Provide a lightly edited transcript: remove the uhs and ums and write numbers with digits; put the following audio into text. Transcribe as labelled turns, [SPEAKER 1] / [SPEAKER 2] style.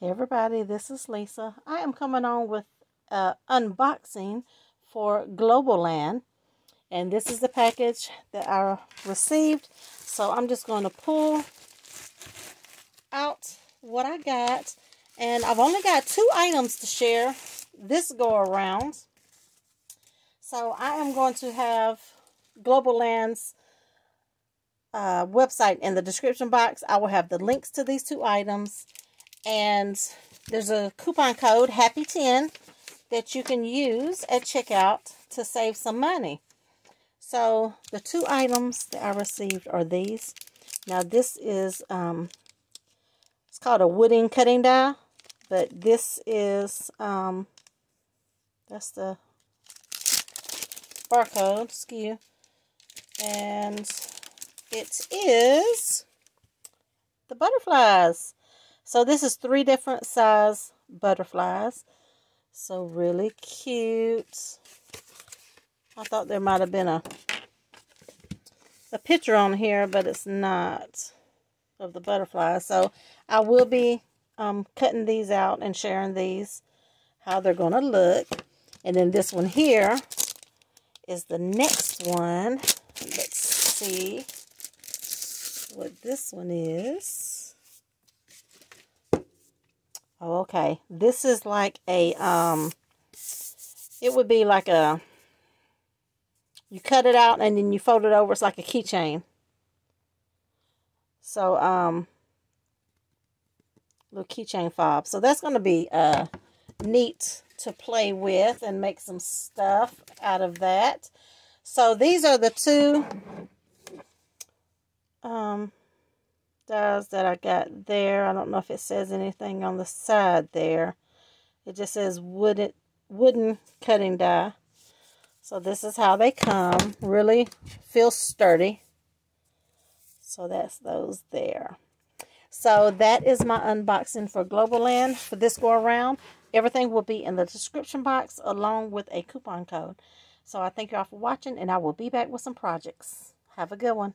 [SPEAKER 1] Hey everybody, this is Lisa. I am coming on with unboxing for Globleland, and this is the package that I received. So I'm just going to pull out what I got, and I've only got 2 items to share this go around. So I am going to have Globleland's website in the description box. I will have the links to these 2 items. And there's a coupon code, Happy10, that you can use at checkout to save some money. So the 2 items that I received are these. Now this is, it's called a wooden cutting die, but this is, that's the barcode, SKU. And it is the butterflies. So this is 3 different size butterflies. So really cute. I thought there might have been a picture on here, but it's not, of the butterflies. So I will be cutting these out and sharing these, how they're going to look. And then this one here is the next one. Let's see what this one is. Oh, okay. This is like a, it would be like a, you cut it out and then you fold it over. It's like a keychain. So, little keychain fob. So that's going to be, neat to play with and make some stuff out of that. So these are the 2, dies that I got there. I don't know if it says anything on the side there. It just says wooden cutting die. So this is how they come. Really feel sturdy. So that's those there. So that is my unboxing for Globleland for this go around. Everything will be in the description box along with a coupon code. So I thank you all for watching, and I will be back with some projects. Have a good one.